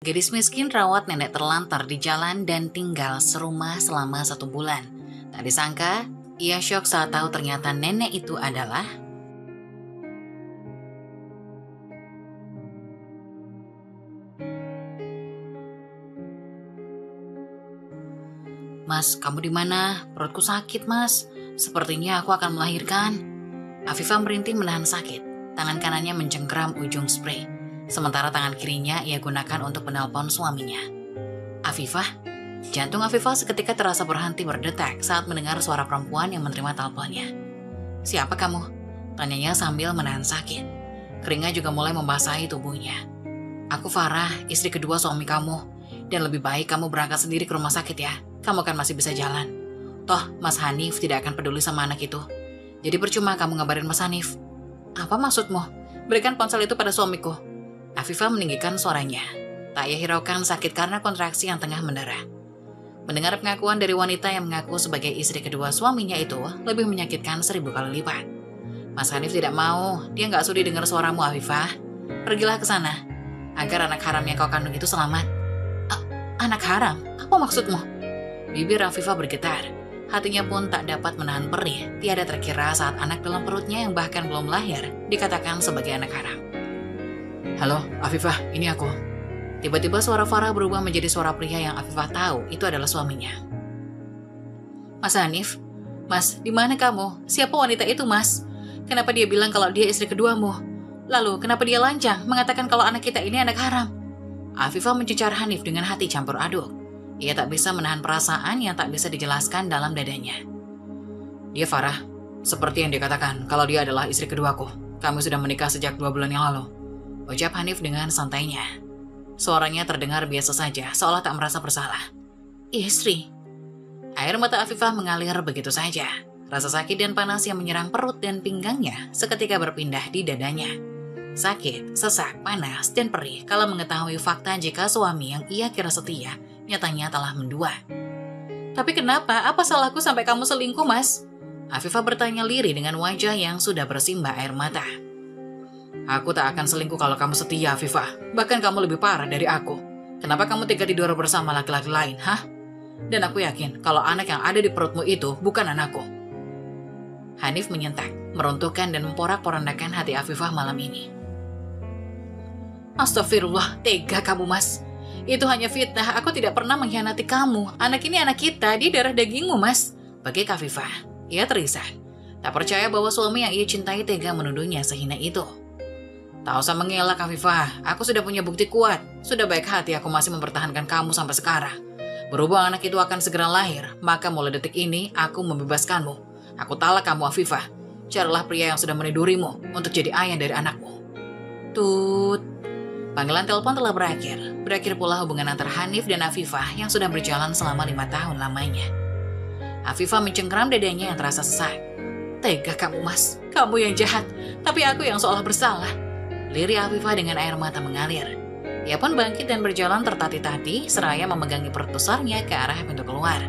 Gadis miskin rawat nenek terlantar di jalan dan tinggal serumah selama 1 bulan. Tak disangka, ia syok saat tahu ternyata nenek itu adalah "Mas, kamu di mana? Perutku sakit, Mas. Sepertinya aku akan melahirkan." Afifah merintih menahan sakit. Tangan kanannya mencengkeram ujung spray. Sementara tangan kirinya ia gunakan untuk menelpon suaminya. "Afifah?" Jantung Afifah seketika terasa berhenti berdetak saat mendengar suara perempuan yang menerima teleponnya. "Siapa kamu?" tanyanya sambil menahan sakit. Keringat juga mulai membasahi tubuhnya. "Aku Farah, istri kedua suami kamu. Dan lebih baik kamu berangkat sendiri ke rumah sakit ya. Kamu kan masih bisa jalan. Toh, Mas Hanif tidak akan peduli sama anak itu. Jadi percuma kamu ngabarin Mas Hanif." "Apa maksudmu? Berikan ponsel itu pada suamiku." Afifah meninggikan suaranya. Tak ia hiraukan sakit karena kontraksi yang tengah mendarah. Mendengar pengakuan dari wanita yang mengaku sebagai istri kedua suaminya itu lebih menyakitkan 1000 kali lipat. Mas Hanif tidak mau, dia nggak sudi dengar suaramu Afifah. Pergilah ke sana, agar anak haram yang kau kandung itu selamat. Anak haram? Apa maksudmu? Bibir Afifah bergetar. Hatinya pun tak dapat menahan perih. Tiada terkira saat anak dalam perutnya yang bahkan belum lahir dikatakan sebagai anak haram. "Halo, Afifah, ini aku." Tiba-tiba suara Farah berubah menjadi suara pria yang Afifah tahu itu adalah suaminya. "Mas Hanif? Mas, di mana kamu? Siapa wanita itu, Mas? Kenapa dia bilang kalau dia istri keduamu? Lalu, kenapa dia lancang mengatakan kalau anak kita ini anak haram?" Afifah mencecar Hanif dengan hati campur aduk. Ia tak bisa menahan perasaan yang tak bisa dijelaskan dalam dadanya. "Dia Farah, seperti yang dikatakan kalau dia adalah istri keduaku. Kami sudah menikah sejak 2 bulan yang lalu," ucap Hanif dengan santainya. Suaranya terdengar biasa saja, seolah tak merasa bersalah. "Istri?" Air mata Afifah mengalir begitu saja. Rasa sakit dan panas yang menyerang perut dan pinggangnya seketika berpindah di dadanya. Sakit, sesak, panas, dan perih kalau mengetahui fakta jika suami yang ia kira setia nyatanya telah mendua. "Tapi kenapa? Apa salahku sampai kamu selingkuh, Mas?" Afifah bertanya lirih dengan wajah yang sudah bersimbah air mata. "Aku tak akan selingkuh kalau kamu setia, Afifah. Bahkan kamu lebih parah dari aku. Kenapa kamu tega tidur bersama laki-laki lain, hah? Dan aku yakin kalau anak yang ada di perutmu itu bukan anakku." Hanif menyentak, meruntuhkan dan memporak-porandakan hati Afifah malam ini. "Astagfirullah, tega kamu, Mas. Itu hanya fitnah, aku tidak pernah mengkhianati kamu. Anak ini anak kita, dia darah dagingmu, Mas." Bagi Afifah, ia terisah. Tak percaya bahwa suami yang ia cintai tega menuduhnya sehina itu. "Tak usah mengelak, Afifah. Aku sudah punya bukti kuat. Sudah baik hati aku masih mempertahankan kamu sampai sekarang. Berhubung anak itu akan segera lahir, maka mulai detik ini aku membebaskanmu. Aku talak kamu, Afifah. Carilah pria yang sudah menidurimu untuk jadi ayah dari anakmu." Tut. Panggilan telepon telah berakhir. Berakhir pula hubungan antara Hanif dan Afifah yang sudah berjalan selama 5 tahun lamanya. Afifah mencengkeram dadanya yang terasa sesak. "Tega kamu, Mas. Kamu yang jahat, tapi aku yang seolah bersalah." Lirik Afifah dengan air mata mengalir. Ia pun bangkit dan berjalan tertati-tati seraya memegangi perut besarnya ke arah pintu keluar.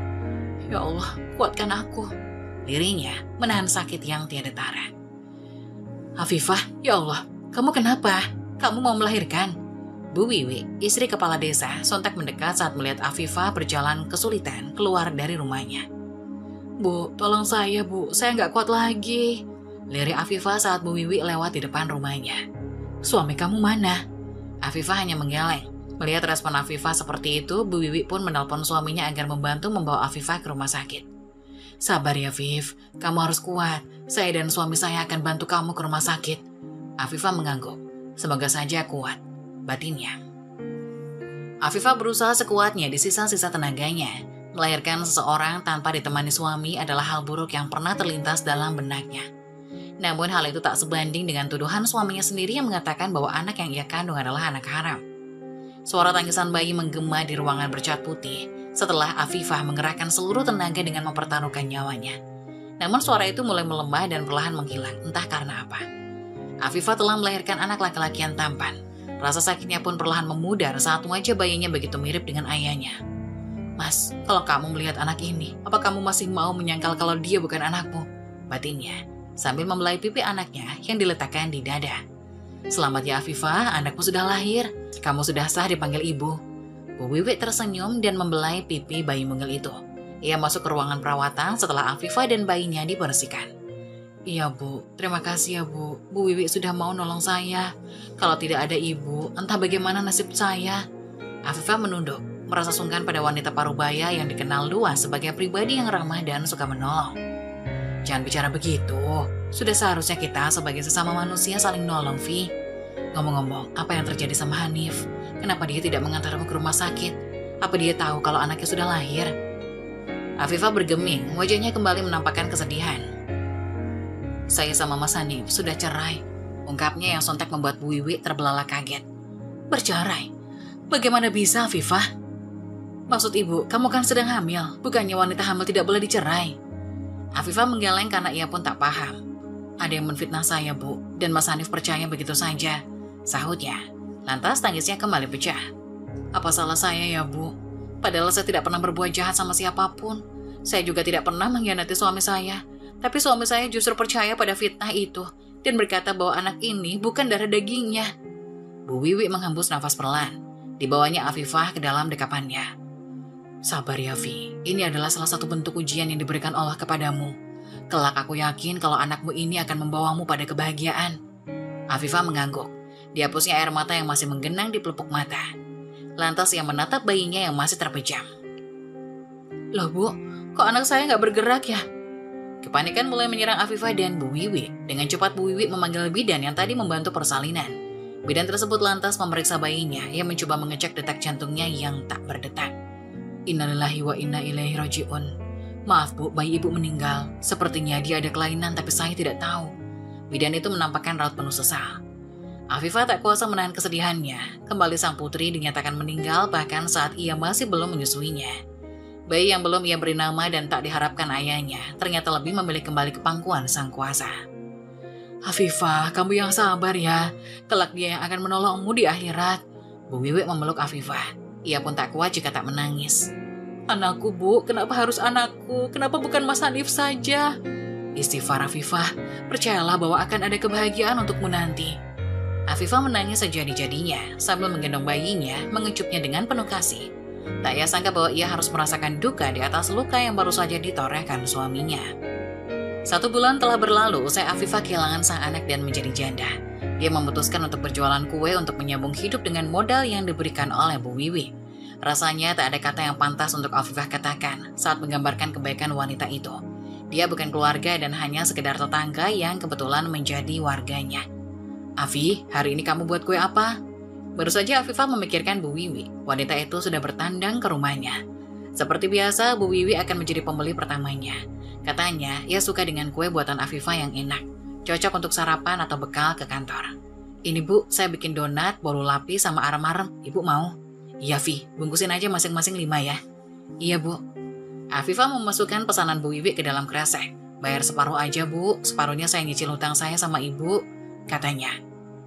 "Ya Allah, kuatkan aku." Liriknya menahan sakit yang tiada tara. "Afifah, ya Allah, kamu kenapa? Kamu mau melahirkan?" Bu Wiwi, istri kepala desa, sontak mendekat saat melihat Afifah berjalan kesulitan keluar dari rumahnya. "Bu, tolong saya, Bu. Saya nggak kuat lagi." Lirik Afifah saat Bu Wiwi lewat di depan rumahnya. "Suami kamu mana?" Afifah hanya menggeleng. Melihat respon Afifah seperti itu, Bu Wiwi pun menelpon suaminya agar membantu membawa Afifah ke rumah sakit. "Sabar ya, Afif. Kamu harus kuat. Saya dan suami saya akan bantu kamu ke rumah sakit." Afifah mengangguk. Semoga saja kuat, batinnya. Afifah berusaha sekuatnya di sisa-sisa tenaganya. Melahirkan seseorang tanpa ditemani suami adalah hal buruk yang pernah terlintas dalam benaknya. Namun hal itu tak sebanding dengan tuduhan suaminya sendiri yang mengatakan bahwa anak yang ia kandung adalah anak haram. Suara tangisan bayi menggema di ruangan bercat putih setelah Afifah mengerahkan seluruh tenaga dengan mempertaruhkan nyawanya. Namun suara itu mulai melemah dan perlahan menghilang, entah karena apa. Afifah telah melahirkan anak laki-laki yang tampan. Rasa sakitnya pun perlahan memudar saat wajah bayinya begitu mirip dengan ayahnya. "Mas, kalau kamu melihat anak ini, apa kamu masih mau menyangkal kalau dia bukan anakmu?" batinnya, sambil membelai pipi anaknya yang diletakkan di dada. "Selamat ya Afifah, anakmu sudah lahir. Kamu sudah sah dipanggil ibu." Bu Wiwi tersenyum dan membelai pipi bayi mungil itu. Ia masuk ke ruangan perawatan setelah Afifah dan bayinya dibersihkan. Iya Bu, terima kasih ya Bu. Bu Wiwi sudah mau nolong saya. Kalau tidak ada ibu, entah bagaimana nasib saya. Afifah menunduk, merasa sungkan pada wanita parubaya yang dikenal luas sebagai pribadi yang ramah dan suka menolong. Jangan bicara begitu. Sudah seharusnya kita sebagai sesama manusia saling nolong, Vi. Ngomong-ngomong, apa yang terjadi sama Hanif? Kenapa dia tidak mengantarmu ke rumah sakit? Apa dia tahu kalau anaknya sudah lahir? Afifah bergeming, wajahnya kembali menampakkan kesedihan. Saya sama Mas Hanif sudah cerai, ungkapnya yang sontak membuat Bu Wiwi terbelalak kaget. Bercerai? Bagaimana bisa, Afifah? Maksud ibu, kamu kan sedang hamil, bukannya wanita hamil tidak boleh dicerai? Afifah menggeleng karena ia pun tak paham. Ada yang menfitnah saya, Bu, dan Mas Hanif percaya begitu saja, sahutnya. Lantas tangisnya kembali pecah. Apa salah saya ya, Bu? Padahal saya tidak pernah berbuat jahat sama siapapun. Saya juga tidak pernah mengkhianati suami saya. Tapi suami saya justru percaya pada fitnah itu dan berkata bahwa anak ini bukan darah dagingnya. Bu Wiwi menghembus nafas perlahan. Dibawanya Afifah ke dalam dekapannya. Sabar ya, Vi. Ini adalah salah satu bentuk ujian yang diberikan Allah kepadamu. Kelak aku yakin kalau anakmu ini akan membawamu pada kebahagiaan. Afifah mengangguk. Dihapusnya air mata yang masih menggenang di pelupuk mata. Lantas ia menatap bayinya yang masih terpejam. Loh Bu, kok anak saya nggak bergerak ya? Kepanikan mulai menyerang Afifah dan Bu Wiwi. Dengan cepat Bu Wiwi memanggil bidan yang tadi membantu persalinan. Bidan tersebut lantas memeriksa bayinya yang mencoba mengecek detak jantungnya yang tak berdetak. Innalillahi wa inna ilaihi raji'un. Maaf Bu, bayi ibu meninggal. Sepertinya dia ada kelainan tapi saya tidak tahu. Bidan itu menampakkan raut penuh sesal. Afifah tak kuasa menahan kesedihannya. Kembali sang putri dinyatakan meninggal bahkan saat ia masih belum menyusuinya. Bayi yang belum ia beri nama dan tak diharapkan ayahnya ternyata lebih memilih kembali ke pangkuan sang kuasa. Afifah, kamu yang sabar ya. Kelak dia yang akan menolongmu di akhirat. Bu Wiwi memeluk Afifah. Ia pun tak kuat jika tak menangis. Anakku Bu, kenapa harus anakku? Kenapa bukan Mas Hanif saja? Istighfar Afifah, percayalah bahwa akan ada kebahagiaan untukmu nanti. Afifah menangis sejadi-jadinya sambil menggendong bayinya, mengecupnya dengan penuh kasih. Tak ia sangka bahwa ia harus merasakan duka di atas luka yang baru saja ditorehkan suaminya. 1 bulan telah berlalu usai Afifah kehilangan sang anak dan menjadi janda. Dia memutuskan untuk berjualan kue untuk menyambung hidup dengan modal yang diberikan oleh Bu Wiwi. Rasanya tak ada kata yang pantas untuk Afifah katakan saat menggambarkan kebaikan wanita itu. Dia bukan keluarga dan hanya sekedar tetangga yang kebetulan menjadi warganya. Afi, hari ini kamu buat kue apa? Baru saja Afifah memikirkan Bu Wiwi. Wanita itu sudah bertandang ke rumahnya. Seperti biasa, Bu Wiwi akan menjadi pembeli pertamanya. Katanya, ia suka dengan kue buatan Afifah yang enak. Cocok untuk sarapan atau bekal ke kantor. Ini Bu, saya bikin donat, bolu lapis sama arem-arem. Ibu mau? Iya Vi, bungkusin aja masing-masing 5 ya. Iya Bu. Afifah memasukkan pesanan Bu Wiwi ke dalam kresek. Bayar separuh aja Bu, separuhnya saya nyicil hutang saya sama ibu. Katanya.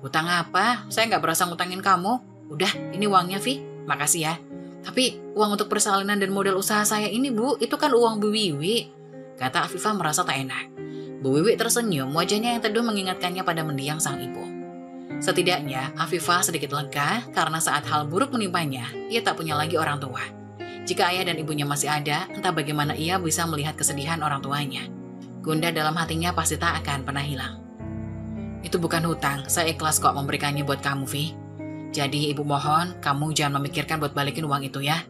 Hutang apa? Saya nggak berasa ngutangin kamu. Udah, ini uangnya Vi. Makasih ya. Tapi uang untuk persalinan dan modal usaha saya ini Bu, itu kan uang Bu Wiwi. Kata Afifah merasa tak enak. Bu Wiwi tersenyum, wajahnya yang teduh mengingatkannya pada mendiang sang ibu. Setidaknya, Afifah sedikit lega karena saat hal buruk menimpanya, ia tak punya lagi orang tua. Jika ayah dan ibunya masih ada, entah bagaimana ia bisa melihat kesedihan orang tuanya. Gundah dalam hatinya pasti tak akan pernah hilang. Itu bukan hutang, saya ikhlas kok memberikannya buat kamu, Vi. Jadi ibu mohon, kamu jangan memikirkan buat balikin uang itu ya.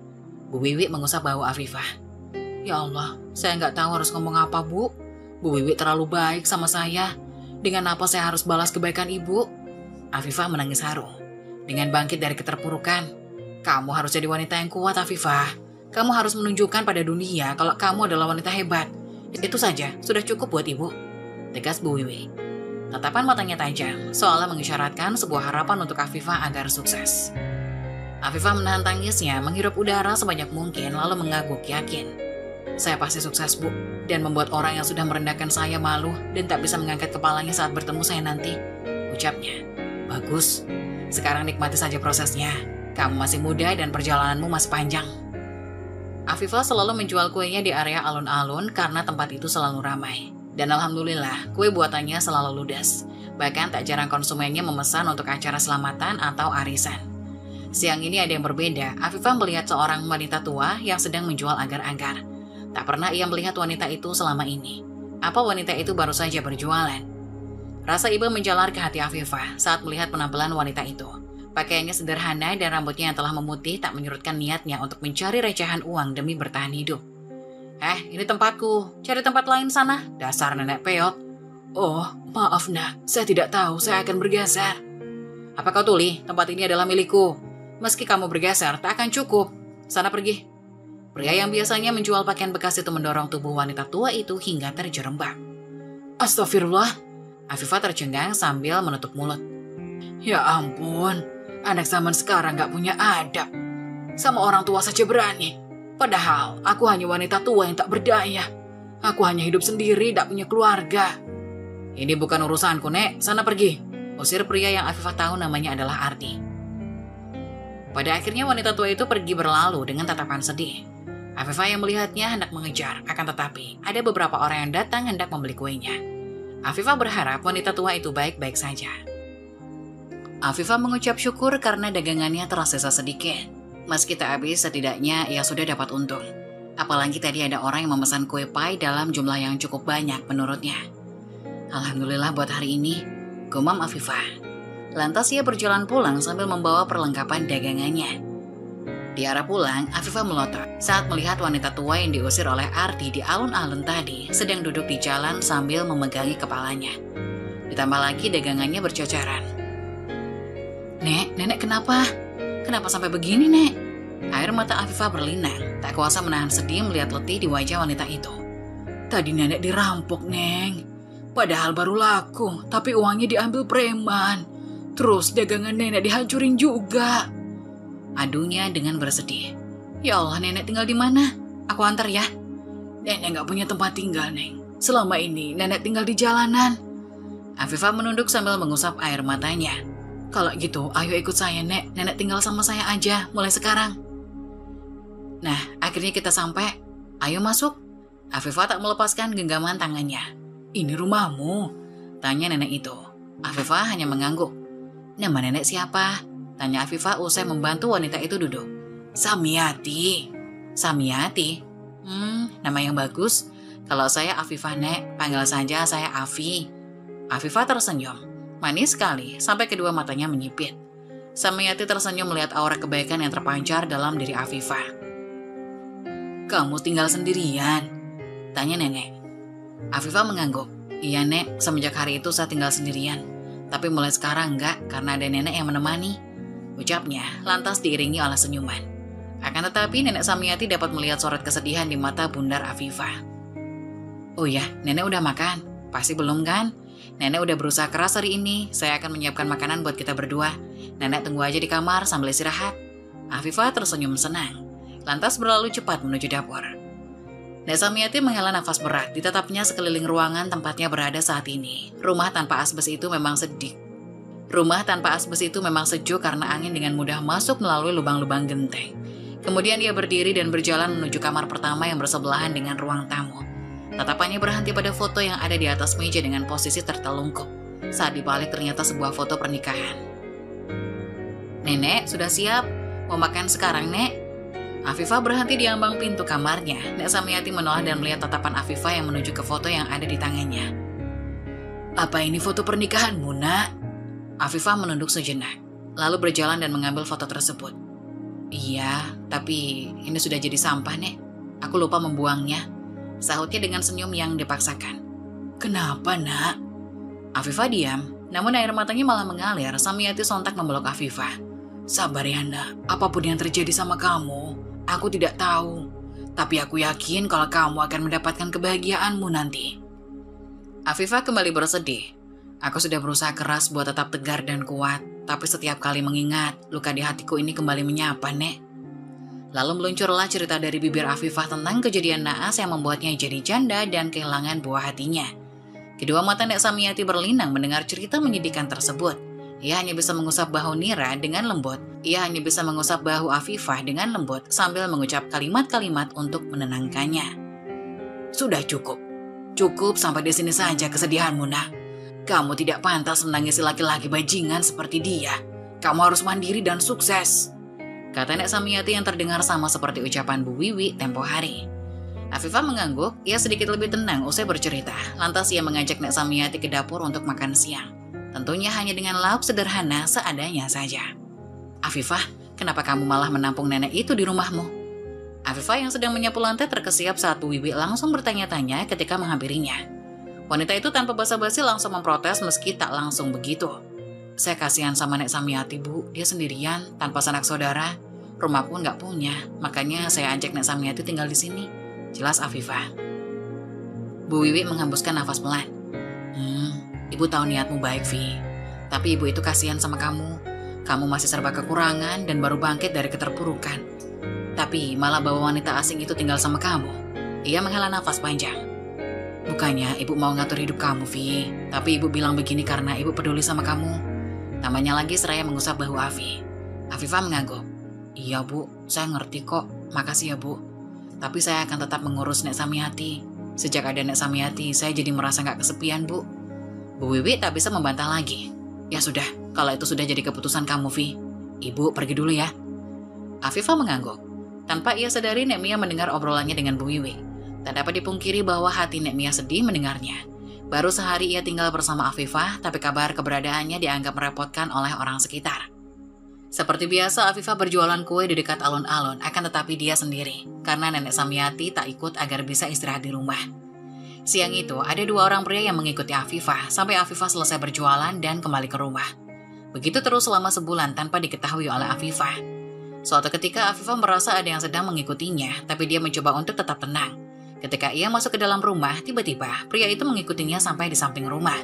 Bu Wiwi mengusap bahu Afifah. Ya Allah, saya nggak tahu harus ngomong apa, Bu. Bu Wiwi terlalu baik sama saya. Dengan apa saya harus balas kebaikan ibu? Afifah menangis haru. Dengan bangkit dari keterpurukan, kamu harus jadi wanita yang kuat, Afifah. Kamu harus menunjukkan pada dunia kalau kamu adalah wanita hebat. Itu saja, sudah cukup buat ibu. Tegas Bu Wiwi. Tatapan matanya tajam, seolah mengisyaratkan sebuah harapan untuk Afifah agar sukses. Afifah menahan tangisnya, menghirup udara sebanyak mungkin, lalu mengangguk yakin. Saya pasti sukses, Bu, dan membuat orang yang sudah merendahkan saya malu dan tak bisa mengangkat kepalanya saat bertemu saya nanti. Ucapnya. Bagus. Sekarang nikmati saja prosesnya. Kamu masih muda dan perjalananmu masih panjang. Afifah selalu menjual kuenya di area alun-alun karena tempat itu selalu ramai. Dan alhamdulillah, kue buatannya selalu ludes. Bahkan tak jarang konsumennya memesan untuk acara selamatan atau arisan. Siang ini ada yang berbeda. Afifah melihat seorang wanita tua yang sedang menjual agar-agar. Tak pernah ia melihat wanita itu selama ini. Apa wanita itu baru saja berjualan? Rasa iba menjalar ke hati Afifah saat melihat penampilan wanita itu. Pakaiannya sederhana dan rambutnya yang telah memutih tak menyurutkan niatnya untuk mencari recehan uang demi bertahan hidup. Ini tempatku. Cari tempat lain sana. Dasar nenek peot. Oh, maaf nak. Saya tidak tahu. Saya akan bergeser. Apa kau tuli? Tempat ini adalah milikku. Meski kamu bergeser, tak akan cukup. Sana pergi. Pria yang biasanya menjual pakaian bekas itu mendorong tubuh wanita tua itu hingga terjerembab. Astagfirullah. Afifah tercengang sambil menutup mulut. Ya ampun, anak zaman sekarang gak punya adab. Sama orang tua saja berani. Padahal aku hanya wanita tua yang tak berdaya. Aku hanya hidup sendiri, tak punya keluarga. Ini bukan urusanku, Nek. Sana pergi. Usir pria yang Afifah tahu namanya adalah Ardi. Pada akhirnya wanita tua itu pergi berlalu dengan tatapan sedih. Afifah yang melihatnya hendak mengejar, akan tetapi ada beberapa orang yang datang hendak membeli kuenya. Afifah berharap wanita tua itu baik-baik saja. Afifah mengucap syukur karena dagangannya tersisa sedikit. Meski tak habis, setidaknya ia sudah dapat untung. Apalagi tadi ada orang yang memesan kue pie dalam jumlah yang cukup banyak menurutnya. Alhamdulillah buat hari ini, gumam Afifah. Lantas ia berjalan pulang sambil membawa perlengkapan dagangannya. Di arah pulang, Afifah melotot saat melihat wanita tua yang diusir oleh Ardi di alun-alun tadi sedang duduk di jalan sambil memegangi kepalanya. Ditambah lagi dagangannya berceceran. Nek, nenek kenapa? Kenapa sampai begini, Nek? Air mata Afifah berlinang, tak kuasa menahan sedih melihat letih di wajah wanita itu. Tadi nenek dirampok, Neng. Padahal baru laku, tapi uangnya diambil preman. Terus dagangan nenek dihancurin juga. Adunya dengan bersedih. Ya Allah, nenek tinggal di mana? Aku antar ya. Nenek gak punya tempat tinggal, Neng. Selama ini nenek tinggal di jalanan. Afifah menunduk sambil mengusap air matanya. Kalau gitu, ayo ikut saya, Nek. Nenek tinggal sama saya aja, mulai sekarang. Nah, akhirnya kita sampai. Ayo masuk. Afifah tak melepaskan genggaman tangannya. Ini rumahmu? Tanya nenek itu. Afifah hanya mengangguk. Nama nenek siapa? Tanya Afifah usai membantu wanita itu duduk. Samiati. Samiati? Nama yang bagus. Kalau saya Afifah, Nek, panggil saja saya Afi. Afifah tersenyum. Manis sekali, sampai kedua matanya menyipit. Samiati tersenyum melihat aura kebaikan yang terpancar dalam diri Afifah. Kamu tinggal sendirian? Tanya nenek. Afifah mengangguk. Iya, Nek, semenjak hari itu saya tinggal sendirian. Tapi mulai sekarang enggak, karena ada nenek yang menemani. Ucapnya, lantas diiringi oleh senyuman. Akan tetapi nenek Samiati dapat melihat sorot kesedihan di mata bundar Afifah. Oh ya, nenek udah makan? Pasti belum kan? Nenek udah berusaha keras hari ini, saya akan menyiapkan makanan buat kita berdua. Nenek tunggu aja di kamar sambil istirahat. Afifah tersenyum senang, lantas berlalu cepat menuju dapur. Nek Samiati menghela nafas berat, ditatapnya sekeliling ruangan tempatnya berada saat ini. Rumah tanpa asbes itu memang sejuk. Rumah tanpa asbes itu memang sejuk karena angin dengan mudah masuk melalui lubang-lubang genteng. Kemudian ia berdiri dan berjalan menuju kamar pertama yang bersebelahan dengan ruang tamu. Tatapannya berhenti pada foto yang ada di atas meja dengan posisi tertelungkup. Saat dibalik ternyata sebuah foto pernikahan. Nenek, sudah siap? Mau makan sekarang, Nek? Afifah berhenti di ambang pintu kamarnya. Nek Samiati menoleh dan melihat tatapan Afifah yang menuju ke foto yang ada di tangannya. Apa ini foto pernikahanmu, Nak? Afifah menunduk sejenak, lalu berjalan dan mengambil foto tersebut. Iya, tapi ini sudah jadi sampah, Nek. Aku lupa membuangnya. Sahutnya dengan senyum yang dipaksakan. Kenapa, Nak? Afifah diam, namun air matanya malah mengalir. Samiati sontak memeluk Afifah. Sabar ya, Nak. Apapun yang terjadi sama kamu, aku tidak tahu. Tapi aku yakin kalau kamu akan mendapatkan kebahagiaanmu nanti. Afifah kembali bersedih. Aku sudah berusaha keras buat tetap tegar dan kuat. Tapi setiap kali mengingat, luka di hatiku ini kembali menyapa, Nek. Lalu meluncurlah cerita dari bibir Afifah tentang kejadian naas yang membuatnya jadi janda dan kehilangan buah hatinya. Kedua mata Nek Samiati berlinang mendengar cerita menyedihkan tersebut. Ia hanya bisa mengusap bahu Nira dengan lembut. Ia hanya bisa mengusap bahu Afifah dengan lembut sambil mengucap kalimat-kalimat untuk menenangkannya. Sudah cukup. Cukup sampai di sini saja kesedihanmu, Nak. Kamu tidak pantas menangisi laki-laki bajingan seperti dia. Kamu harus mandiri dan sukses. kata Nek Samiati yang terdengar sama seperti ucapan Bu Wiwi tempo hari. Afifah mengangguk, ia sedikit lebih tenang usai bercerita. Lantas ia mengajak Nek Samiati ke dapur untuk makan siang. Tentunya hanya dengan lauk sederhana seadanya saja. Afifah, kenapa kamu malah menampung nenek itu di rumahmu? Afifah yang sedang menyapu lantai terkesiap saat Bu Wiwi langsung bertanya-tanya ketika menghampirinya. Wanita itu tanpa basa-basi langsung memprotes meski tak langsung begitu. Saya kasihan sama Nek Samiati, Bu. Dia sendirian, tanpa sanak saudara. Rumah pun nggak punya, makanya saya ajak Nek Samiati tinggal di sini. Jelas Afifah. Bu Wiwi menghembuskan nafas pelan. Ibu tahu niatmu baik, Vi. Tapi ibu itu kasihan sama kamu. Kamu masih serba kekurangan dan baru bangkit dari keterpurukan. Tapi malah bawa wanita asing itu tinggal sama kamu. Ia menghela nafas panjang. Bukannya ibu mau ngatur hidup kamu, Vi. Tapi ibu bilang begini karena ibu peduli sama kamu. Namanya lagi seraya mengusap bahu Afi. Afifah mengangguk. Iya, Bu. Saya ngerti kok. Makasih ya, Bu. Tapi saya akan tetap mengurus Nek Samiati. Sejak ada Nek Samiati, saya jadi merasa gak kesepian, Bu. Bu Wiwi tak bisa membantah lagi. Ya sudah, kalau itu sudah jadi keputusan kamu, Vi. Ibu pergi dulu ya. Afifah mengangguk. Tanpa ia sadari, Nek Mia mendengar obrolannya dengan Bu Wiwi. Tak dapat dipungkiri bahwa hati Nek Mia sedih mendengarnya. Baru sehari ia tinggal bersama Afifah, tapi kabar keberadaannya dianggap merepotkan oleh orang sekitar. Seperti biasa, Afifah berjualan kue di dekat alun-alun, akan tetapi dia sendiri, karena Nenek Samiati tak ikut agar bisa istirahat di rumah. Siang itu, ada 2 orang pria yang mengikuti Afifah, sampai Afifah selesai berjualan dan kembali ke rumah. Begitu terus selama sebulan tanpa diketahui oleh Afifah. Suatu ketika, Afifah merasa ada yang sedang mengikutinya, tapi dia mencoba untuk tetap tenang. Ketika ia masuk ke dalam rumah, tiba-tiba pria itu mengikutinya sampai di samping rumah.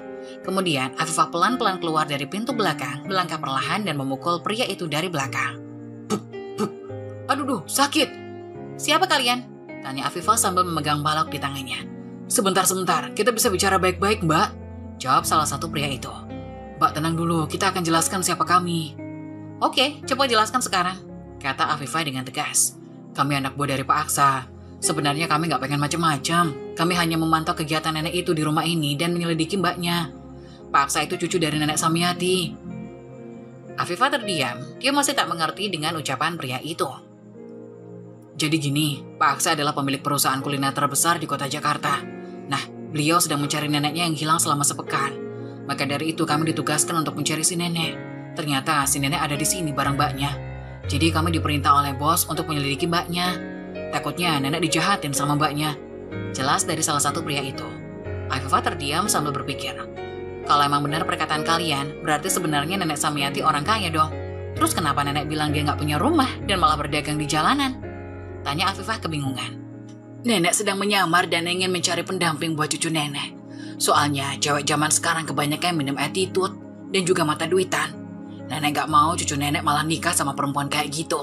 Kemudian, Afifah pelan-pelan keluar dari pintu belakang, melangkah perlahan dan memukul pria itu dari belakang. Buk, buk. Aduh, sakit. Siapa kalian? Tanya Afifah sambil memegang balok di tangannya. Sebentar, kita bisa bicara baik-baik, Mbak. Jawab salah satu pria itu. Mbak, tenang dulu, kita akan jelaskan siapa kami. Oke, coba jelaskan sekarang, kata Afifah dengan tegas. Kami anak buah dari Pak Aksa. Sebenarnya kami gak pengen macam-macam. Kami hanya memantau kegiatan nenek itu di rumah ini dan menyelidiki mbaknya. Pak Aksa itu cucu dari Nenek Samiati. Afifah terdiam. Dia masih tak mengerti dengan ucapan pria itu. Jadi gini, Pak Aksa adalah pemilik perusahaan kuliner terbesar di kota Jakarta. Nah, beliau sedang mencari neneknya yang hilang selama sepekan. Maka dari itu kami ditugaskan untuk mencari si nenek. Ternyata si nenek ada di sini bareng mbaknya. Jadi kami diperintah oleh bos untuk menyelidiki mbaknya. Takutnya nenek dijahatin sama mbaknya. Jelas dari salah satu pria itu. Afifah terdiam sambil berpikir. Kalau emang benar perkataan kalian, berarti sebenarnya Nenek Samiati orang kaya dong. Terus kenapa nenek bilang dia nggak punya rumah dan malah berdagang di jalanan? Tanya Afifah kebingungan. Nenek sedang menyamar dan ingin mencari pendamping buat cucu nenek. Soalnya cewek zaman sekarang kebanyakan minum attitude dan juga mata duitan. Nenek nggak mau cucu nenek malah nikah sama perempuan kayak gitu.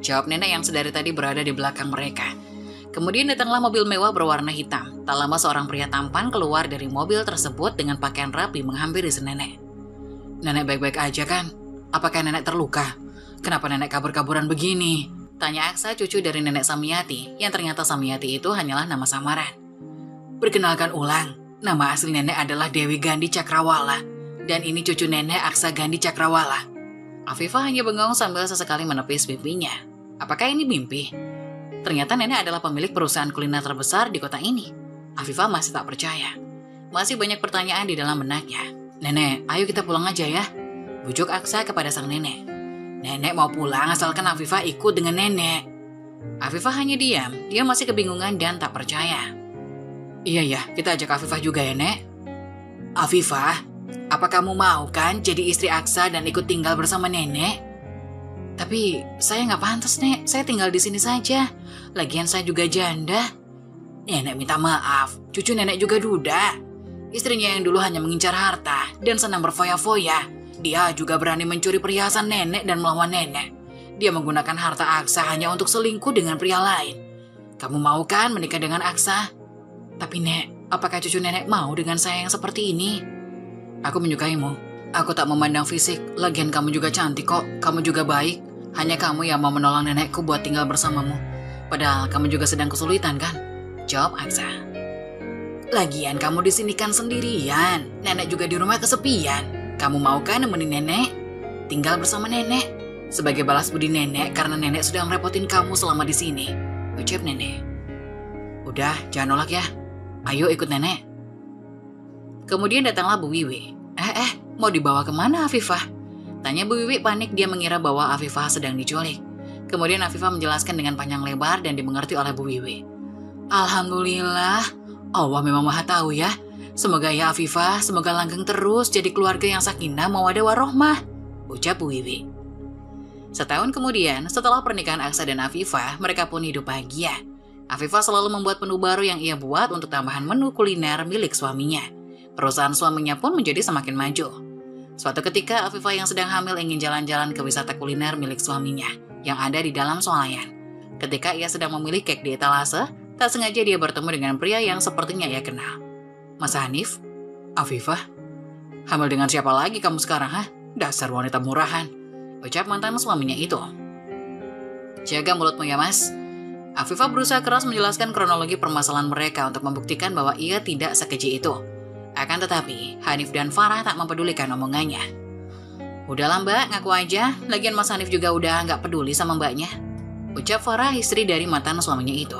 Jawab nenek yang sedari tadi berada di belakang mereka. Kemudian datanglah mobil mewah berwarna hitam. Tak lama seorang pria tampan keluar dari mobil tersebut dengan pakaian rapi menghampiri si nenek. Nenek baik-baik aja kan? Apakah nenek terluka? Kenapa nenek kabur-kaburan begini? Tanya Aksa, cucu dari Nenek Samiati, yang ternyata Samiati itu hanyalah nama samaran. Perkenalkan ulang, nama asli nenek adalah Dewi Gandhi Cakrawala. Dan ini cucu nenek Aksa Gandhi Cakrawala. Afifah hanya bengong sambil sesekali menepis pipinya. Apakah ini mimpi? Ternyata nenek adalah pemilik perusahaan kuliner terbesar di kota ini. Afifah masih tak percaya. Masih banyak pertanyaan di dalam benaknya. Nenek, ayo kita pulang aja ya. Bujuk Aksa kepada sang nenek. Nenek mau pulang asalkan Afifah ikut dengan nenek. Afifah hanya diam. Dia masih kebingungan dan tak percaya. Iya ya, kita ajak Afifah juga ya, Nek. Afifah, apa kamu mau kan jadi istri Aksa dan ikut tinggal bersama nenek? Tapi saya nggak pantas, Nek. Saya tinggal di sini saja. Lagian saya juga janda. Nenek minta maaf. Cucu nenek juga duda. Istrinya yang dulu hanya mengincar harta dan senang berfoya-foya. Dia juga berani mencuri perhiasan nenek dan melawan nenek. Dia menggunakan harta Aksa hanya untuk selingkuh dengan pria lain. Kamu mau kan menikah dengan Aksa? Tapi Nek, apakah cucu nenek mau dengan saya yang seperti ini? Aku menyukaimu. Aku tak memandang fisik, lagian kamu juga cantik kok, kamu juga baik. Hanya kamu yang mau menolong nenekku buat tinggal bersamamu. Padahal kamu juga sedang kesulitan kan? Jawab Aksa. Lagian kamu di sini kan sendirian, nenek juga di rumah kesepian. Kamu mau kan nemenin nenek? Tinggal bersama nenek? Sebagai balas budi nenek karena nenek sudah ngerepotin kamu selama di sini, ucap nenek. Udah, jangan nolak ya. Ayo ikut nenek. Kemudian datanglah Bu Wiwi. Mau dibawa kemana Afifah? Tanya Bu Wiwi panik, dia mengira bahwa Afifah sedang diculik. Kemudian Afifah menjelaskan dengan panjang lebar dan dimengerti oleh Bu Wiwi. Alhamdulillah, Allah memang maha tahu ya. Semoga ya Afifah, semoga langgeng terus jadi keluarga yang sakinah mawaddah warohmah, ucap Bu Wiwi. Setahun kemudian, setelah pernikahan Aksa dan Afifah, mereka pun hidup bahagia. Afifah selalu membuat menu baru yang ia buat untuk tambahan menu kuliner milik suaminya. Perusahaan suaminya pun menjadi semakin maju. Suatu ketika, Afifah yang sedang hamil ingin jalan-jalan ke wisata kuliner milik suaminya yang ada di dalam swalayan. Ketika ia sedang memilih kek di etalase, tak sengaja dia bertemu dengan pria yang sepertinya ia kenal. Mas Hanif? Afifah? Hamil dengan siapa lagi kamu sekarang, ha? Dasar wanita murahan, ucap mantan suaminya itu. Jaga mulutmu ya mas. Afifah berusaha keras menjelaskan kronologi permasalahan mereka untuk membuktikan bahwa ia tidak sekeji itu. Akan tetapi, Hanif dan Farah tak mempedulikan omongannya. Udahlah mbak, ngaku aja. Lagian Mas Hanif juga udah nggak peduli sama mbaknya, ucap Farah, istri dari mantan suaminya itu.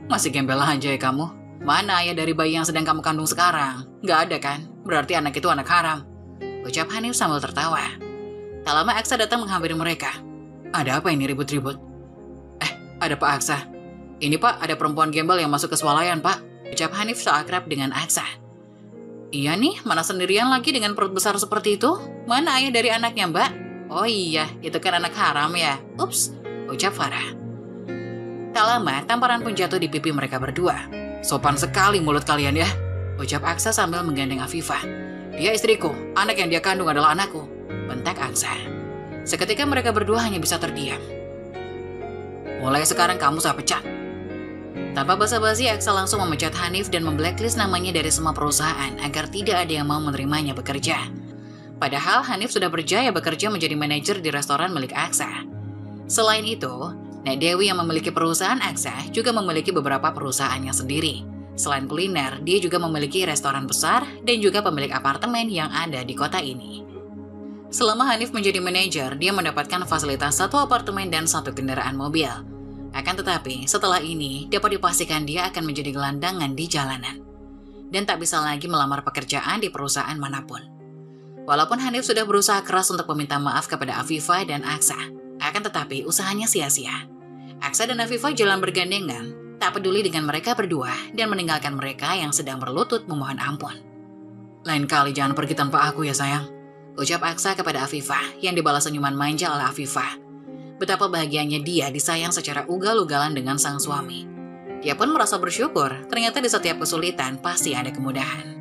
Masih gembel aja ya kamu. Mana ayah dari bayi yang sedang kamu kandung sekarang? Nggak ada kan? Berarti anak itu anak haram, ucap Hanif sambil tertawa. Tak lama Aksa datang menghampiri mereka. Ada apa ini ribut-ribut? Ada Pak Aksa. Ini Pak, ada perempuan gembel yang masuk ke swalayan Pak, ucap Hanif seakrab dengan Aksa. Iya nih, mana sendirian lagi dengan perut besar seperti itu? Mana ayah dari anaknya mbak? Oh iya, itu kan anak haram ya. Ups, ucap Farah. Tak lama, tamparan pun jatuh di pipi mereka berdua. Sopan sekali mulut kalian ya, ucap Aksa sambil menggandeng Afifah. Dia istriku, anak yang dia kandung adalah anakku, bentak Aksa. Seketika mereka berdua hanya bisa terdiam. Mulai sekarang kamu saya pecat. Tanpa basa-basi, Aksa langsung memecat Hanif dan memblacklist namanya dari semua perusahaan agar tidak ada yang mau menerimanya bekerja. Padahal Hanif sudah berjaya bekerja menjadi manajer di restoran milik Aksa. Selain itu, Nek Dewi yang memiliki perusahaan Aksa juga memiliki beberapa perusahaannya sendiri. Selain kuliner, dia juga memiliki restoran besar dan juga pemilik apartemen yang ada di kota ini. Selama Hanif menjadi manajer, dia mendapatkan fasilitas 1 apartemen dan 1 kendaraan mobil. Akan tetapi, setelah ini dapat dipastikan dia akan menjadi gelandangan di jalanan dan tak bisa lagi melamar pekerjaan di perusahaan manapun. Walaupun Hanif sudah berusaha keras untuk meminta maaf kepada Afifah dan Aksa, akan tetapi usahanya sia-sia. Aksa dan Afifah jalan bergandengan, tak peduli dengan mereka berdua dan meninggalkan mereka yang sedang berlutut memohon ampun. Lain kali jangan pergi tanpa aku ya sayang, ucap Aksa kepada Afifah yang dibalas senyuman manja oleh Afifah. Betapa bahagianya dia disayang secara ugal-ugalan dengan sang suami. Dia pun merasa bersyukur, ternyata di setiap kesulitan pasti ada kemudahan.